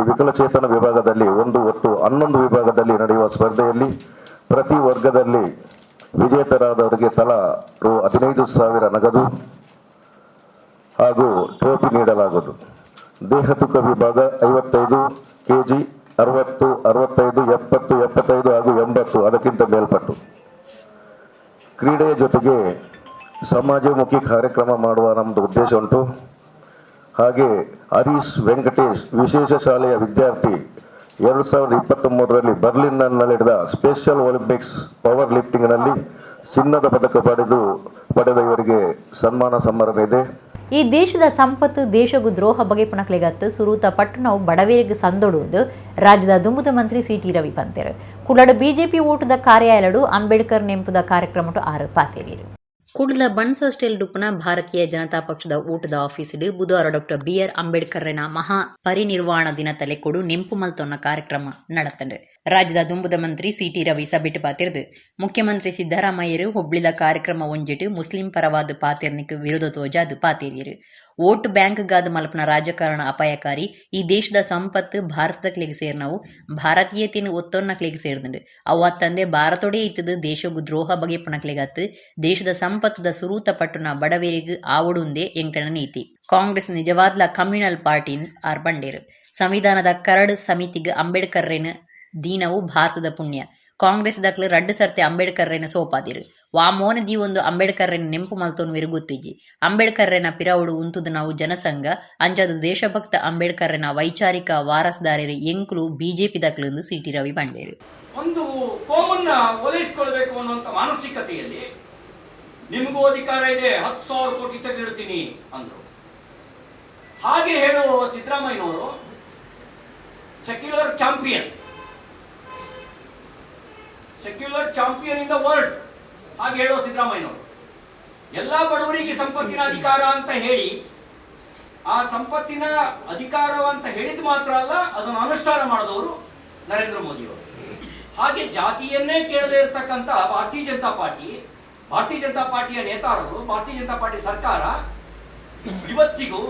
ವಿಕಲಚೇತನ ವಿಭಾಗದಲ್ಲಿ 1, ಒಟ್ಟು 11 ವಿಭಾಗದಲ್ಲಿ ನಡೆಯುವ ಸ್ಪರ್ಧೆಯಲ್ಲಿ ಪ್ರತಿ ವರ್ಗದಲ್ಲಿ ವಿಜೇತರಾದವರಿಗೆ ತಲಾ ರೂ 15,000 ನಗದು ಹಾಗೂ ಟ್ರೋಫಿ ನೀಡಲಾಗುವುದು. ದೇಹ ತೂಕ ವಿಭಾಗ 55 ಕೆಜಿ, 60, 65, 70, 75 ಹಾಗೂ 80 ಅದಕ್ಕಿಂತ ಮೇಲ್ಪಟ್ಟು. ಕ್ರೀಡೆಯ ಜೊತೆಗೆ ಸಮಾಜಮುಖಿ ಕಾರ್ಯಕ್ರಮ ಮಾಡುವ ನಮ್ಮದು ಉದ್ದೇಶ ಉಂಟು. ಹಾಗೆ ಹರೀಶ್ ವೆಂಕಟೇಶ್ ವಿಶೇಷ ಶಾಲೆಯ ವಿದ್ಯಾರ್ಥಿ 2023ರಲ್ಲಿ ಬರ್ಲಿನ್ನಲ್ಲಿ ನಡೆದ ಸ್ಪೆಷಲ್ ಒಲಿಂಪಿಕ್ಸ್ ಪವರ್ ಲಿಫ್ಟಿಂಗ್ನಲ್ಲಿ ಚಿನ್ನದ ಪದಕ ಪಡೆದ ಇವರಿಗೆ ಸನ್ಮಾನ ಸಮಾರಂಭ ಇದೆ. ಈ ದೇಶದ ಸಂಪತ್ತು ದೇಶಗೂ ದ್ರೋಹ ಬಗೆ ಪುನಕ್ಲೆಗತ್ತು ಸುರೂತ ಪಟ್ಟಣವು ಬಡವರಿಗೆ ಸಂದೊಡುವುದು ರಾಜ್ಯದ ದುಂಬುದ ಮಂತ್ರಿ ಸಿಟಿ ರವಿ ಪಂತೆರ್ ಕುಡಡ ಬಿಜೆಪಿ ಓಟದ ಕಾರ್ಯಾಲಯಡು ಅಂಬೇಡ್ಕರ್ ನೆಂಪುದ ಕಾರ್ಯಕ್ರಮ ಆರು ಪಾತೇರಿರು ಕುಡ್ಲ ಬನ್ಸ್ ಹಾಸ್ಟೆಲ್ ಡುಪ್ಪನ ಭಾರತೀಯ ಜನತಾ ಪಕ್ಷದ ಊಟದ ಆಫೀಸಿಡು ಬುಧವಾರ ಡಾಕ್ಟರ್ BR ಅಂಬೇಡ್ಕರ್ನ ಮಹಾ ಪರಿನಿರ್ವಾಣ ದಿನ ತಲೆಕೊಡು ನೆಂಪು ಮಲ್ತೊನ್ನ ಕಾರ್ಯಕ್ರಮ நடத்தண்டு ರಾಜ್ಯದ ದುಂಬುದ ಮಂತ್ರಿ ಸಿಟಿ ರವಿ ಸಬಿಟ್ಟು ಪಾತಿರ್ದು ಮುಖ್ಯಮಂತ್ರಿ ಸಿದ್ದರಾಮಯ್ಯರು ಹುಬ್ಳಿದ ಕಾರ್ಯಕ್ರಮ ಒಂಜಿಟ್ಟು ಮುಸ್ಲಿಂ ಪರವಾದ ಪಾತಿರ್ನಿಕ್ ವಿರೋಧ ತೋಜಾದು ಪಾತೇರಿಯರು ವೋಟ್ ಬ್ಯಾಂಕ್ಗಾದ ಮಲ್ಪನ ರಾಜಕಾರಣ ಅಪಾಯಕಾರಿ ಈ ದೇಶದ ಸಂಪತ್ತು ಭಾರತಕ್ಲೆಗೆ ಸೇರ್ನವು ಭಾರತೀಯತೆಯನ್ನು ಒತ್ತೊನ್ನಕ್ಲೆಗೆ ಸೇರ್ದಂಡು ಅವ ತಂದೆ ಭಾರತೋಡೆ ಇತ್ತದು ದೇಶಗೂ ದ್ರೋಹ ಬಗೆ ಪುನಕ್ಲೆಗತ್ತು ದೇಶದ ಸಂಪತ್ತದ ಸುರೂತ ಪಟ್ಟಣ ಬಡವರಿಗೆ ಆವಡುಂದೇ ಎಂಟನ ನೀತಿ ಕಾಂಗ್ರೆಸ್ ನಿಜವಾದ್ಲ ಕಮ್ಯುನಲ್ ಪಾರ್ಟಿ ಆರ್ ಬಂಡೇರು ಸಂವಿಧಾನದ ಕರಡು ಸಮಿತಿಗೆ ಅಂಬೇಡ್ಕರ್ರೇನ ದೀನವು ಭಾರತದ ಪುಣ್ಯ ಕಾಂಗ್ರೆಸ್ ದಕ್ಲು ರಡ್ಡು ಸರ್ತೆ ಅಂಬೇಡ್ಕರ್ರೇನ ಸೋಪಾದಿರು ವಾಮೋನ ದಿ ಒಂದು ಅಂಬೇಡ್ಕರ್ರೇನ ನೆಂಪು ಮಲ್ತೋನ್ ವಿರುಗುತ್ತಿಜ್ಜಿ ಅಂಬೇಡ್ಕರ್ರೇನ ಪಿರವುಡು ಉಂತುದು ನಾವು ಜನಸಂಘ ಅಂಚದು ದೇಶಭಕ್ತ ಅಂಬೇಡ್ಕರ್ರೇನ ವೈಚಾರಿಕ ವಾರಸ್ದಾರರು ಎಂಕ್ಲು ಬಿಜೆಪಿ ದಕ್ಲು ಸಿಟಿ ರವಿ ಬಂಡೇರು ಒಂದು ಕೋಮನ್ನ ಒಲಿಸಿಕೊಳ್ಬೇಕು ಅನ್ನುವಂಥ ಮಾನಸಿಕತೆಯಲ್ಲಿ ನಿಮಗೂ ಅಧಿಕಾರ ಇದೆ 10,000 ಕೋಟಿ ತೆಗೆದಿಡ್ತೀನಿ ಅಂದ್ರು. ಹಾಗೆ ಹೇಳುವ ಸಿದ್ದರಾಮಯ್ಯನವರು secular champion in the world ಹಾಗೆ ಹೇಳುವ ಸಿದ್ದರಾಮಯ್ಯನವರು ಎಲ್ಲಾ ಬಡವರಿಗೆ ಸಂಪತ್ತಿನ ಅಧಿಕಾರ ಅಂತ ಹೇಳಿ ಆ ಸಂಪತ್ತಿನ ಅಧಿಕಾರವಂತ ಹೇಳಿದ್ ಮಾತ್ರ ಅಲ್ಲ ಅದನ್ನು ಅನುಷ್ಠಾನ ಮಾಡಿದವರು ನರೇಂದ್ರ ಮೋದಿಯವರು. ಹಾಗೆ ಜಾತಿಯನ್ನೇ ಕೇಳದೇ ಇರತಕ್ಕಂಥ ಭಾರತೀಯ ಜನತಾ ಪಾರ್ಟಿಯ ನೇತಾರರು, ಭಾರತೀಯ ಜನತಾ ಪಾರ್ಟಿ ಸರ್ಕಾರ ಇವತ್ತಿಗೂ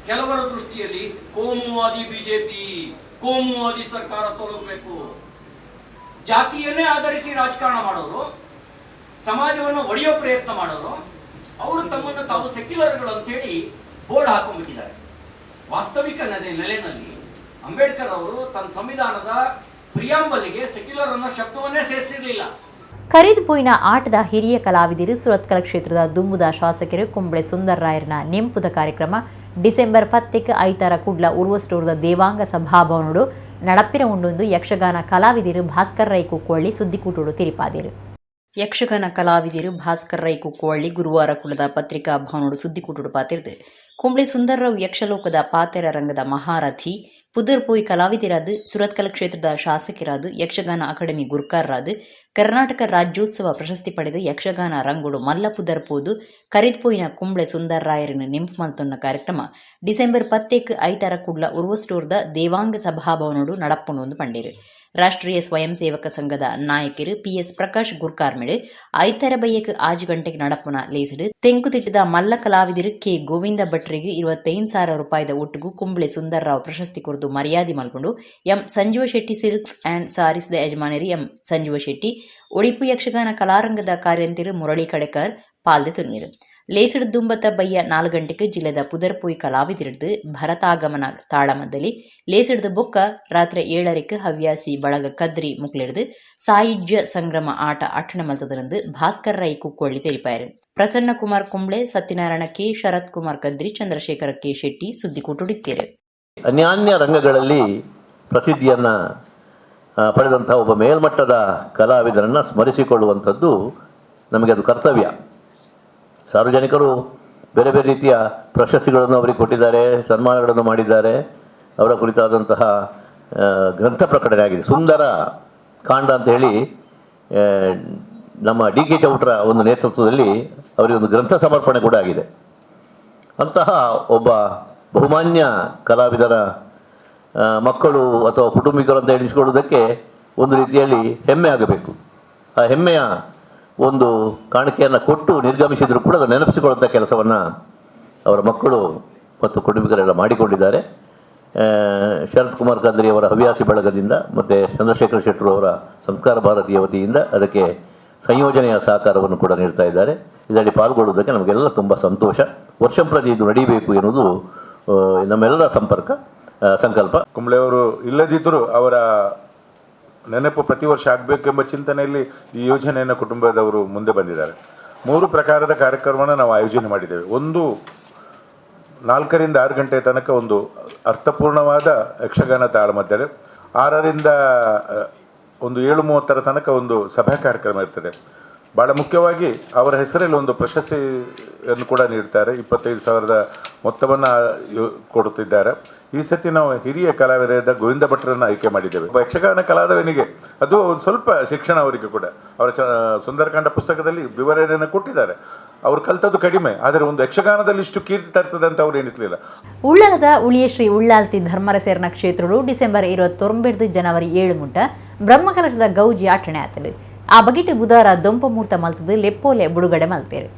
ಕೆಲವರ ದೃಷ್ಟಿಯಲ್ಲಿ ಕೋಮುವಾದಿ ಬಿಜೆಪಿ, ಕೋಮುವಾದಿ ಸರ್ಕಾರ ತೊಲಗಬೇಕು, ಜಾತಿಯನ್ನೇ ಆಧರಿಸಿ ರಾಜಕಾರಣ ಮಾಡೋರು, ಸಮಾಜವನ್ನು ಒಡೆಯೋ ಪ್ರಯತ್ನ ಮಾಡೋರು, ಅವರು ತಮ್ಮನ್ನು ತಾವು ಸೆಕ್ಯುಲರ್ಗಳು ಅಂತೇಳಿ ಬೋರ್ಡ್ ಹಾಕೊಂಡ್ಬಿಟ್ಟಿದ್ದಾರೆ. ವಾಸ್ತವಿಕ ನೆಲೆಯಲ್ಲಿ ಅಂಬೇಡ್ಕರ್ ಅವರು ತನ್ನ ಸಂವಿಧಾನದ ಪ್ರಿಯಾಂಬಲ್ಗೆ ಸೆಕ್ಯುಲರ್ ಅನ್ನೋ ಶಬ್ದವನ್ನೇ ಸೇರಿಸಿರಲಿಲ್ಲ. ಕರೆದುಪೋಯಿನ ಆಟದ ಹಿರಿಯ ಕಲಾವಿದರು ಸುರತ್ಕಲ ಕ್ಷೇತ್ರದ ದುಂಬುದ ಶಾಸಕರು ಕುಂಬಳೆ ಸುಂದರ್ ರಾಯರ್ನ ನೆಂಪುದ ಕಾರ್ಯಕ್ರಮ ಡಿಸೆಂಬರ್ 10 ಐತಾರ ಕುಡ್ಲ ಉರ್ವಸ್ಟೋರ್ದ ದೇವಾಂಗ ಸಭಾಭವನಡು ನಡಪಿರ ಉಂಡೊಂದು ಯಕ್ಷಗಾನ ಕಲಾವಿದರು ಭಾಸ್ಕರ್ ರೈ ಕುಕ್ಕೋಳ್ಳಿ ಸುದ್ದಿಕೂಟೋಡು ತಿರಿಪಾದಿರು. ಯಕ್ಷಗಾನ ಕಲಾವಿದರು ಭಾಸ್ಕರ್ ರೈ ಕುಕ್ಕೋಳ್ಳಿ ಗುರುವಾರ ಕುಲದ ಪತ್ರಿಕಾ ಭವನೋಡು ಸುದ್ದಿಕೂಟೋಡು ಪಾತಿರ್ದು ಕುಂಬಳೆ ಸುಂದರ್ರಾವ್ ಯಕ್ಷಲೋಕದ ಪಾತೆರ ರಂಗದ ಮಹಾರಥಿ ಪುದರ್ ಪೋಯಿ ಕಲಾವಿದರಾದ ಸುರತ್ಕಲ ಕ್ಷೇತ್ರದ ಶಾಸಕರಾದ ಯಕ್ಷಗಾನ ಅಕಾಡೆಮಿ ಗುರ್ಕಾರ್ರಾದ ಕರ್ನಾಟಕ ರಾಜ್ಯೋತ್ಸವ ಪ್ರಶಸ್ತಿ ಪಡೆದ ಯಕ್ಷಗಾನ ರಂಗೋಡು ಮಲ್ಲ ಪುದರ್ ಪೋದು ಕರೆದುಪೋಯಿನ ಕುಂಬಳೆ ಸುಂದರ್ ರಾಯರನ್ನು ನೆಂಪು ಮಲ್ತೊನ್ನ ಕಾರ್ಯಕ್ರಮ ಡಿಸೆಂಬರ್ 10 ಐತಾರ ಕುಡ್ಲ ಉರ್ವಸ್ಟೋರ್ದ ದೇವಾಂಗ ಸಭಾಭವನೋಡು ನಡಪ್ಪೊಂದು ಪಂಡೇರು. ರಾಷ್ಟ್ರೀಯ ಸ್ವಯಂ ಸೇವಕ ಸಂಘದ ನಾಯಕರು PS ಪ್ರಕಾಶ್ ಗುರ್ಕಾರ್ಮೆಡು ಐತಾರ ಬಯ್ಯಕ್ಕೆ 6 ಗಂಟೆಗೆ ನಡಪ್ಪನ ಲೇಸಿಡು ತೆಂಕುತಿಟ್ಟದ ಮಲ್ಲ ಕಲಾವಿದರು ಕೆ ಗೋವಿಂದ ಭಟ್ರಿಗೆ 25,000 ರೂಪಾಯಿದ ಒಟ್ಟಿಗೂ ಕುಂಬಳೆ ಸುಂದರ್ರಾವ್ ಪ್ರಶಸ್ತಿ ಕೊರದು ಮರ್ಯಾದೆ ಮಲ್ಕೊಂಡು M Sanjeeva Shetty silks and ಸಾರೀಸ್ದ ಯಜಮಾನರಿ ಎಂ ಸಂಜೀವ ಶೆಟ್ಟಿ, ಒಡಿಪು ಯಕ್ಷಗಾನ ಕಲಾರಂಗದ ಕಾರ್ಯಂತಿರು ಮುರಳಿ ಕಡೆಕರ್ ಪಾಲ್ದೆ ತುನ್ನಿರು. ಲೇಸಡ್ ದುಂಬತ್ತ ಬಯ್ಯ 4 ಗಂಟೆಗೆ ಜಿಲ್ಲೆದ ಪುದರ್ಪೋಯಿ ಕಲಾವಿದಿರದು ಭರತಾಗಮನ ತಾಳಮದ್ದಲಿ ಲೇಸಡ್ದ ಬೊಕ್ಕ ರಾತ್ರಿ 7 ಹವ್ಯಾಸಿ ಬಳಗ ಕದ್ರಿ ಮುಕ್ಲೆಡ್ದು ಸಾಯುಜ್ಯ ಸಂಗ್ರಮ ಆಟ ಅಟ್ಟಣ ಮಲ್ತದರಂದು ಭಾಸ್ಕರ್ ರೈ ಕುಕ್ಕೊಳ್ಳಿ ತೆರಿಪಾಯರು. Prasanna Kumar Kumble, Satyanarayana K, Sharath Kumar Kadri, Chandrashekhara K Shetty ಸುದ್ದಿಕೂಟುಡಿತ್ತೇರು. ಅನ್ಯಾನ್ಯ ರಂಗಗಳಲ್ಲಿ ಪ್ರಸಿದ್ಧಿಯನ್ನ ಪಡೆದಂತಹ ಒಬ್ಬ ಮೇಲ್ಮಟ್ಟದ ಕಲಾವಿದರನ್ನ ಸ್ಮರಿಸಿಕೊಳ್ಳುವಂಥದ್ದು ನಮಗೆ ಅದು ಕರ್ತವ್ಯ. ಸಾರ್ವಜನಿಕರು ಬೇರೆ ಬೇರೆ ರೀತಿಯ ಪ್ರಶಸ್ತಿಗಳನ್ನು ಅವರಿಗೆ ಕೊಟ್ಟಿದ್ದಾರೆ, ಸನ್ಮಾನಗಳನ್ನು ಮಾಡಿದ್ದಾರೆ. ಅವರ ಕುರಿತಾದಂತಹ ಗ್ರಂಥ ಪ್ರಕಟಣೆ ಆಗಿದೆ. ಸುಂದರ ಕಾಂಡ ಅಂತ ಹೇಳಿ ನಮ್ಮ DK ಚೌಟ್ರ ಒಂದು ನೇತೃತ್ವದಲ್ಲಿ ಅವರಿಗೆ ಒಂದು ಗ್ರಂಥ ಸಮರ್ಪಣೆ ಕೂಡ ಆಗಿದೆ. ಅಂತಹ ಒಬ್ಬ ಬಹುಮಾನ್ಯ ಕಲಾವಿದರ ಮಕ್ಕಳು ಅಥವಾ ಕುಟುಂಬಿಕರು ಅಂತ ಎಣಿಸಿಕೊಳ್ಳುವುದಕ್ಕೆ ಒಂದು ರೀತಿಯಲ್ಲಿ ಹೆಮ್ಮೆ ಆಗಬೇಕು. ಆ ಹೆಮ್ಮೆಯ ಒಂದು ಕಾಣಿಕೆಯನ್ನು ಕೊಟ್ಟು ನಿರ್ಗಮಿಸಿದರೂ ಕೂಡ ಅದನ್ನು ನೆನಪಿಸಿಕೊಳ್ಳುವಂಥ ಕೆಲಸವನ್ನು ಅವರ ಮಕ್ಕಳು ಮತ್ತು ಕುಟುಂಬಿಕರೆಲ್ಲ ಮಾಡಿಕೊಂಡಿದ್ದಾರೆ. ಶರತ್ ಕುಮಾರ್ ಕದ್ರಿ ಅವರ ಹವ್ಯಾಸಿ ಬಳಗದಿಂದ ಮತ್ತು ಚಂದ್ರಶೇಖರ ಶೆಟ್ಟರು ಅವರ ಸಂಸ್ಕಾರ ಭಾರತೀಯ ವತಿಯಿಂದ ಅದಕ್ಕೆ ಸಂಯೋಜನೆಯ ಸಹಕಾರವನ್ನು ಕೂಡ ನೀಡ್ತಾ ಇದ್ದಾರೆ. ಇದರಲ್ಲಿ ಪಾಲ್ಗೊಳ್ಳುವುದಕ್ಕೆ ನಮಗೆಲ್ಲ ತುಂಬ ಸಂತೋಷ. ವರ್ಷಂಪ್ರತಿ ಇದು ನಡೀಬೇಕು ಎನ್ನುವುದು ನಮ್ಮೆಲ್ಲರ ಸಂಕಲ್ಪ. ಕುಂಬ್ಳೆಯವರು ಇಲ್ಲದಿದ್ದರೂ ಅವರ ನೆನಪು ಪ್ರತಿ ವರ್ಷ ಆಗಬೇಕೆಂಬ ಚಿಂತನೆಯಲ್ಲಿ ಈ ಯೋಜನೆಯನ್ನು ಕುಟುಂಬದವರು ಮುಂದೆ ಬಂದಿದ್ದಾರೆ. 3 ಪ್ರಕಾರದ ಕಾರ್ಯಕ್ರಮವನ್ನು ನಾವು ಆಯೋಜನೆ ಮಾಡಿದ್ದೇವೆ. ಒಂದು 4 ರಿಂದ 6 ಗಂಟೆ ತನಕ ಒಂದು ಅರ್ಥಪೂರ್ಣವಾದ ಯಕ್ಷಗಾನ ತಾಳಮದ್ದಲೆ, 6 ರಿಂದ ಒಂದು 7:30 ತನಕ ಒಂದು ಸಭಾ ಕಾರ್ಯಕ್ರಮ ಇರ್ತದೆ. ಭಾಳ ಮುಖ್ಯವಾಗಿ ಅವರ ಹೆಸರಲ್ಲಿ ಒಂದು ಪ್ರಶಸ್ತಿಯನ್ನು ಕೂಡ ನೀಡ್ತಾರೆ. 25,000 ಮೊತ್ತವನ್ನು ಕೊಡುತ್ತಿದ್ದಾರೆ. ಈ ಸತಿ ನಾವು ಹಿರಿಯ ಕಲಾವಿದರಾದ ಗೋವಿಂದ ಭಟ್ರನ್ನು ಆಯ್ಕೆ ಮಾಡಿದ್ದೇವೆ. ಯಕ್ಷಗಾನ ಕಲಾವಿದನಿಗೆ ಅದು ಒಂದು ಸ್ವಲ್ಪ ಶಿಕ್ಷಣ ಅವರಿಗೆ ಕೂಡ ಅವರ ಸುಂದರಕಾಂಡ ಪುಸ್ತಕದಲ್ಲಿ ವಿವರಣೆಯನ್ನು ಕೊಟ್ಟಿದ್ದಾರೆ. ಅವ್ರು ಕಲ್ತದ್ದು ಕಡಿಮೆ, ಆದರೆ ಒಂದು ಯಕ್ಷಗಾನದಲ್ಲಿ ಇಷ್ಟು ಕೀರ್ತಿ ತರ್ತದೆ ಅಂತ ಅವ್ರು ಎಣಿಸಲಿಲ್ಲ. ಉಳ್ಳಾಲದ ಉಳಿಯ ಶ್ರೀ ಉಳ್ಳಾಲ್ತಿ ಧರ್ಮರಸೇರ್ನ ಕ್ಷೇತ್ರಗಳು ಡಿಸೆಂಬರ್ 29 ಜನವರಿ 7 ಮುಟ್ಟ ಬ್ರಹ್ಮಕಲಶದ ಗೌಜಿ ಆಟಣೆ ಆತಲು ಆ ಬಗೆಟ್ ಬುಧವಾರ ದೊಂಪಮೂರ್ತ ಮಲ್ತದು ಲೆಪ್ಪೋಲೆ ಬಿಡುಗಡೆ ಮಲ್ತೇರು.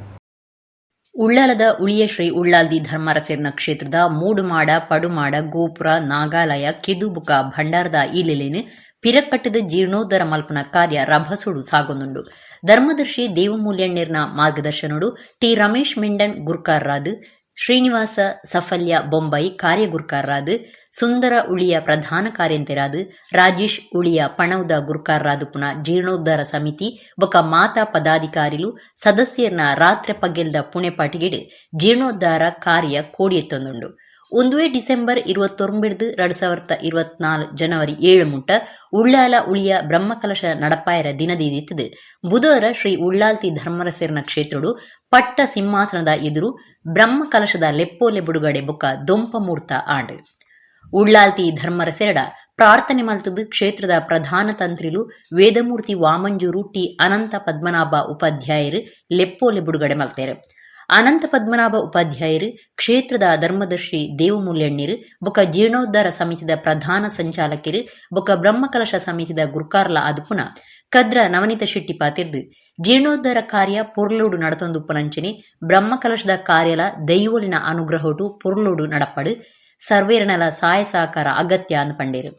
ಉಳ್ಳಾಲದ ಉಳಿಯ ಶ್ರೀ ಉಳ್ಳಾಲ್ದಿ ಧರ್ಮರಸೇರ್ನ ಕ್ಷೇತ್ರದ ಮೂಡುಮಾಡ ಪಡುಮಾಡ ಗೋಪುರ ನಾಗಾಲಯ ಕೆದುಬುಕ ಭಂಡಾರದ ಈಲೆಲೇನು ಪಿರಕಟ್ಟದ ಜೀರ್ಣೋದ್ಧಾರ ಮಲ್ಪನ ಕಾರ್ಯ ರಭಸೋಡು ಸಾಗೊಂದುಂಡು. ಧರ್ಮದರ್ಶಿ ದೇವಮೂಲ್ಯಣ್ಣೀರ್ನ ಮಾರ್ಗದರ್ಶನೋಡು ಟಿ ರಮೇಶ್ ಮೆಂಡನ್ ಗುರ್ಕಾರ್ರಾದ್, ಶ್ರೀನಿವಾಸ ಸಫಲ್ಯ ಬೊಂಬೈ ಕಾರ್ಯ ಗುರ್ಕಾರ್ರಾದ್, ಸುಂದರ ಉಳಿಯ ಪ್ರಧಾನ ಕಾರ್ಯಂತೆರಾದ್, ರಾಜೇಶ್ ಉಳಿಯ ಪಣೌದ ಗುರ್ಕಾರ್ರಾದ್ ಪುನ ಜೀರ್ಣೋದ್ಧಾರ ಸಮಿತಿ ಬೊಕ ಮಾತಾ ಪದಾಧಿಕಾರಿಲು ಸದಸ್ಯರ್ನ ರಾತ್ರೆ ಪಗೆಲ್ದ ಪುಣೆಪಾಟಿಗೆಡ್ ಜೀರ್ಣೋದ್ಧಾರ ಕಾರ್ಯ ಕೋಡಿಯತ್ತೊಂದುಂಡು. ಒಂದುವೇ ಡಿಸೆಂಬರ್ 29, 2024 ಜನವರಿ 7 ಮುಟ್ಟ ಉಳ್ಳಾಲ ಉಳಿಯ ಬ್ರಹ್ಮಕಲಶ ನಡಪಾಯರ ದಿನದಿದಿತ್ತದು ಬುಧವಾರ ಶ್ರೀ ಉಳ್ಳಾಲ್ತಿ ಧರ್ಮರಸೇರ್ನ ಕ್ಷೇತ್ರಡು ಪಟ್ಟ ಸಿಂಹಾಸನದ ಎದುರು ಬ್ರಹ್ಮಕಲಶದ ಲೆಪ್ಪೋಲೆ ಬಿಡುಗಡೆ ಬೊಕ್ಕ ದೊಂಪಮೂರ್ತ ಆಂಡ್ ಉಳ್ಳಾಲ್ತಿ ಧರ್ಮರಸೇರಡ ಪ್ರಾರ್ಥನೆ ಮಲ್ತದು ಕ್ಷೇತ್ರದ ಪ್ರಧಾನ ತಂತ್ರಿಲು ವೇದಮೂರ್ತಿ ವಾಮಂಜೂರು ಟಿ ಅನಂತ ಪದ್ಮನಾಭ ಉಪಾಧ್ಯಾಯರು ಲೆಪ್ಪೋಲೆ ಬಿಡುಗಡೆ ಮಲ್ತೇರು. ಅನಂತ ಪದ್ಮನಾಭ ಉಪಾಧ್ಯಾಯರು ಕ್ಷೇತ್ರದ ಧರ್ಮದರ್ಶಿ ದೇವಮೂಲ್ಯಣ್ಣೀರು ಬೊಕ ಜೀರ್ಣೋದ್ಧಾರ ಸಮಿತಿದ ಪ್ರಧಾನ ಸಂಚಾಲಕರು ಬೊಕ ಬ್ರಹ್ಮಕಲಶ ಸಮಿತಿದ ಗುರ್ಕಾರ್ಲ ಅದುಪುನ ಕದ್ರ ನವನೀತ ಶೆಟ್ಟಿ ಪಾತಿರ್ದು ಜೀರ್ಣೋದ್ಧಾರ ಕಾರ್ಯ ಪೊರ್ಲೋಡು ನಡತೊಂದುಪ್ಪನಂಚನೆ ಬ್ರಹ್ಮಕಲಶದ ಕಾರ್ಯಲ ದೈವೋಲಿನ ಅನುಗ್ರಹೋಟು ಪೊರ್ಲೋಡು ನಡಪಡು ಸರ್ವೇರನಲ ಸಹಾಯ ಸಹಕಾರ ಅಗತ್ಯ ಅನ್ಪಂಡೇರು.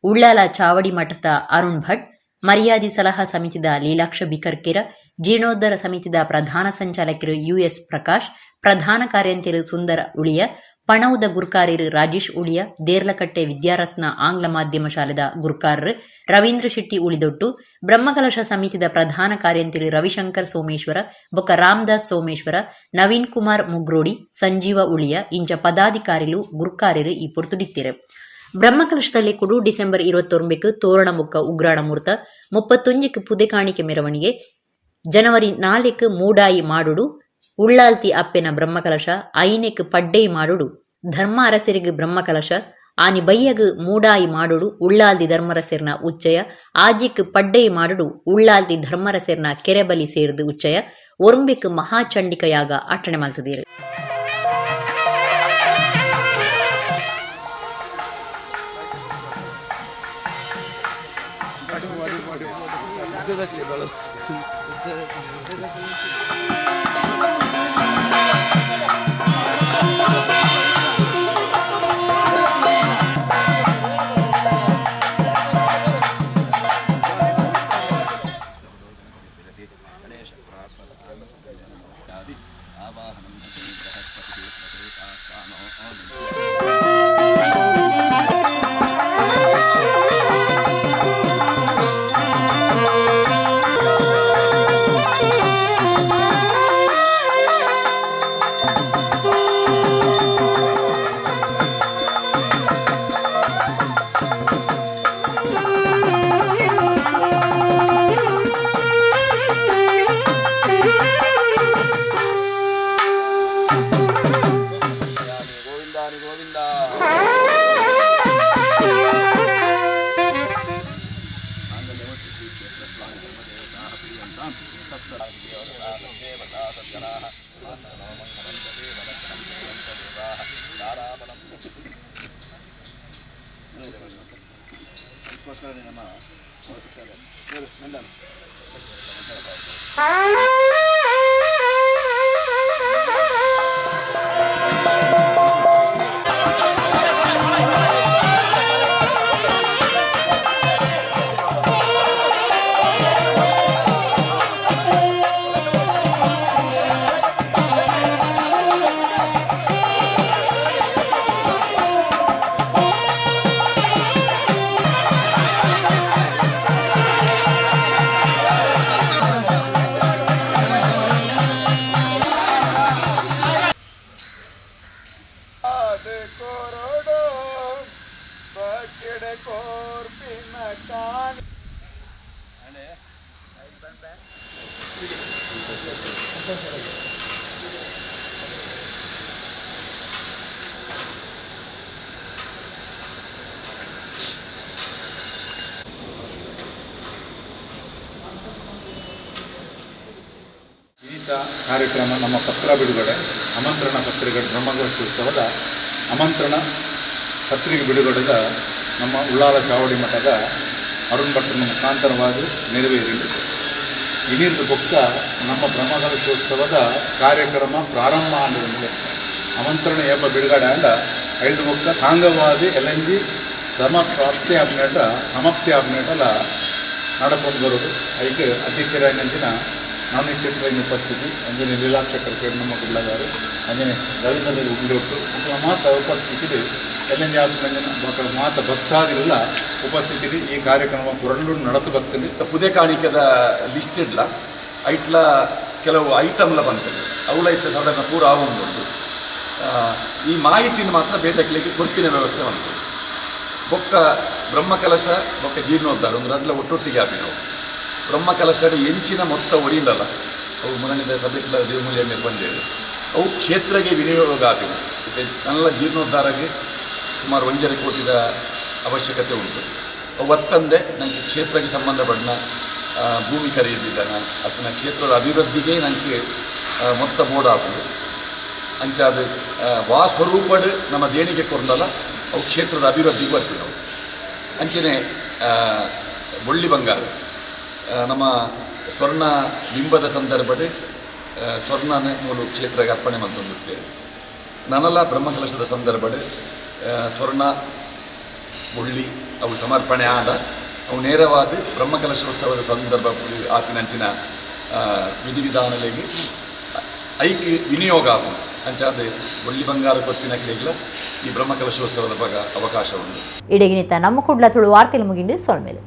ಉಳ್ಳಾಲ ಚಾವಡಿ ಮಠದ ಅರುಣ್ ಭಟ್, ಮರ್ಯಾದಿ ಸಲಹಾ ಸಮಿತಿದ ಲೀಲಾಕ್ಷ ಬಿಕರ್ಕೆರ, ಜೀರ್ಣೋದ್ಧಾರ ಸಮಿತಿದ ಪ್ರಧಾನ ಸಂಚಾಲಕರು US ಪ್ರಕಾಶ್, ಪ್ರಧಾನ ಕಾರ್ಯಂತರು ಸುಂದರ ಉಳಿಯ, ಪಣೌದ ಗುರ್ಕಾರ್ಯರು ರಾಜೇಶ್ ಉಳಿಯ, ದೇರ್ಲಕಟ್ಟೆ ವಿದ್ಯಾರತ್ನ ಆಂಗ್ಲ ಮಾಧ್ಯಮ ಶಾಲೆದ ಗುರ್ಕಾರ್ರು ರವೀಂದ್ರ ಶೆಟ್ಟಿ ಉಳಿದೊಟ್ಟು, ಬ್ರಹ್ಮಕಲಶ ಸಮಿತಿದ ಪ್ರಧಾನ ಕಾರ್ಯಂತರು ರವಿಶಂಕರ್ ಸೋಮೇಶ್ವರ ಬೊಕ ರಾಮದಾಸ್ ಸೋಮೇಶ್ವರ, ನವೀನ್ ಕುಮಾರ್ ಮುಗ್ರೋಡಿ, ಸಂಜೀವ ಉಳಿಯ ಇಂಚ ಪದಾಧಿಕಾರಿಲು ಗುರ್ಕಾರ್ಯರು ಈ ಪೊರ್ತುಡಿತ್ತಿರು. ಬ್ರಹ್ಮಕಲಶದಲ್ಲಿ ಕೂಡ ಡಿಸೆಂಬರ್ 29 ತೋರಣ ಮುಕ್ಕ ಉಗ್ರಾಣ ಮುಹೂರ್ತ, 31 ಪುದೆ ಕಾಣಿಕೆ ಮೆರವಣಿಗೆ, ಜನವರಿ 4 ಮೂಡಾಯಿ ಮಾಡುಡು ಉಳ್ಳಾಲ್ತಿ ಅಪ್ಪೆನ ಬ್ರಹ್ಮಕಲಶ, 5 ಪಡ್ಡೈ ಮಾಡುಡು ಧರ್ಮ ಅರಸರಿಗೆ ಬ್ರಹ್ಮಕಲಶ, ಆನಿ ಬಯ್ಯಗ್ ಮೂಡಾಯಿ ಮಾಡುಡು ಉಳ್ಳಾಲ್ತಿ ಧರ್ಮರಸೇರ್ನ ಉಚ್ಚಯ, ಆಜಿಕ್ ಪಡ್ಡೈ ಮಾಡುಡು ಉಳ್ಳಾಲ್ತಿ ಧರ್ಮರಸೇರ್ನ ಕೆರೆಬಲಿ ಸೇರಿದು ಉಚ್ಚಯ, ಒರಂಬೆಕ್ ಮಹಾಚಂಡಿಕ ಯಾಗ ಆಟಣೆ ಮಲ್ತದೀರು. ವಿನೀತ ಕಾರ್ಯಕ್ರಮ ನಮ್ಮ ಪತ್ರ ಬಿಡುಗಡೆ ಆಮಂತ್ರಣ ಪತ್ರಿಕೆ ಬ್ರಹ್ಮಕಲಶೋತ್ಸವದ ಆಮಂತ್ರಣ ಪತ್ರಿಕೆ ಬಿಡುಗಡೆದ ನಮ್ಮ ಉಳ್ಳಾಲ ಚಾವಡಿ ಮಠದ ಅರುಣ್ ಭಟ್ರನ ಮುಖಾಂತರವಾಗಿ ನೆರವೇರಿದೆ. ಇನ್ನಿಂದು ಬೊಕ್ಕ ನಮ್ಮ ಬ್ರಹ್ಮಕಲಶೋತ್ಸವದ ಕಾರ್ಯಕ್ರಮ ಪ್ರಾರಂಭ ಆಂದ್ರೆ ಆಮಂತ್ರಣ ಏಪ ಬಿಡುಗಡೆ ಅಂಡ ಐದು ಬೊಕ್ಕ ಸಾಂಗವಾದಿ ಎಲಂಜಿ ಸಮಪ್ರಾಪ್ತಿ ಆಪ್ನೇಟ ಸಮಾಪ್ತಿ ಆಪ್ನೇಟಲ್ಲ ನಡ್ಕೊಂಡು ಬರೋದು. ಅದಕ್ಕೆ ಅತಿಥಿರಾಯನಂಚಿನ ನಾನಿಕ್ಷೇತ್ರ ಉಪಸ್ಥಿತಿ ಅಂಜನೆ ಲೀಲಾಕ್ಷಕರ ನಮ್ಮ ಗುಳ್ಳಗಾರು ಅಂಜನೆ ರವೀಂದ್ರ ಉಂಡೊಟ್ಟು ಮಾತ ಉಪಸ್ಥಿತಿ ಎಲ್ಲಿಂದ ಮಕ್ಕಳ ಮಾತ ಭಕ್ತಾದಿಗಳ ಉಪಸ್ಥಿತಿ ಈ ಕಾರ್ಯಕ್ರಮ ಪುರಂಡು ನಡತು ಬರ್ತದೆ. ಪುದೆ ಕಾಣಿಕೆದ ಲಿಸ್ಟ್ ಇಲ್ಲ ಐಟ್ಲ ಕೆಲವು ಐಟಮ್ಲ ಬಂತದೆ ಅವಳೈತೆ ಸಾಧಾರಣ ಪೂರ ಆವೊಂದು ಈ ಮಾಹಿತಿನ ಮಾತ್ರ ಬೇದಕ್ಲಿಗೆ ಕೊರ್ಪಿನ ವ್ಯವಸ್ಥೆ ಬಂತು. ಬೊಕ್ಕ ಬ್ರಹ್ಮಕಲಶ ಬೊಕ್ಕ ಜೀರ್ಣೋದ್ಧಾರ ಅಂದ್ರೆ ಅದೆಲ್ಲ ಒಟ್ಟೊಟ್ಟಿಗೆ ಆಗಿ ನಾವು ಬ್ರಹ್ಮಕಲಶದ ಎಂಚಿನ ಮೊತ್ತ ಒಡಿಂಡಲ್ಲ ಅವು ಮುನನಿದ ಸಭೆಗಳ ದೇವಮೂಲ್ಯ ಬಂದೇಳಿ ಅವು ಕ್ಷೇತ್ರಕ್ಕೆ ವಿನಿಯೋಗ ಆಗಿವೆ. ನನ್ನ ಜೀರ್ಣೋದ್ಧಾರಕ್ಕೆ ಸುಮಾರು 1.5 ಕೋಟಿದ ಅವಶ್ಯಕತೆ ಉಂಟು. ಒತ್ತಂದೆ ನನಗೆ ಕ್ಷೇತ್ರಕ್ಕೆ ಸಂಬಂಧಪಟ್ಟ ಭೂಮಿ ಖರೀದಿದ್ದಾನೆ ಅದನ್ನ ಕ್ಷೇತ್ರದ ಅಭಿವೃದ್ಧಿಗೆ ನನಗೆ ಮೊತ್ತ ಬೋರ್ಡಾಗುವುದು ಅಂಚಾದ ಸ್ವರೂಪಡ್ ನಮ್ಮ ದೇಣಿಗೆ ಕೊರಲಲ್ಲ ಅವು ಕ್ಷೇತ್ರದ ಅಭಿವೃದ್ಧಿಗೆ ಬರ್ತೀವಿ ನಾವು. ಅಂಚನೆ ಬೊಳ್ಳಿ ಬಂಗಾರ ನಮ್ಮ ಸ್ವರ್ಣ ಬಿಂಬದ ಸಂದರ್ಭದ ಸ್ವರ್ಣನ ಮೂಲ ಕ್ಷೇತ್ರಕ್ಕೆ ಅರ್ಪಣೆ ಮಾಡ್ಕೊಂಡಿರ್ತೇವೆ. ನನ್ನಲ್ಲ ಬ್ರಹ್ಮಕಲಶದ ಸಂದರ್ಭದ ಸ್ವರ್ಣ ಬೊಳ್ಳಿ ಅವು ಸಮರ್ಪಣೆ ಆದ ಅವು ನೇರವಾದ ಬ್ರಹ್ಮಕಲಶೋತ್ಸವದ ಸಂದರ್ಭ ಆತಿನಂಚಿನ ವಿಧಿವಿಧಾನಗಳಿಗೆ ಐಕ್ಯ ವಿನಿಯೋಗ ಆಗುವುದು ಅಂಚಾದ ಬೊಳ್ಳಿ ಬಂಗಾರ ಕೊತ್ತಿನ ಕೇಗಲ ಈ ಬ್ರಹ್ಮಕಲಶೋತ್ಸವದ ಬಗ್ಗೆ ಅವಕಾಶ ಉಂಟು. ಇಡಗಿನಿತ ನಮ್ಮ ಕುಡ್ಲ ತುಳು ವಾರ್ತೆಲು ಮುಗಿಂಡು ಸೊಳ್ಮೇಲೆ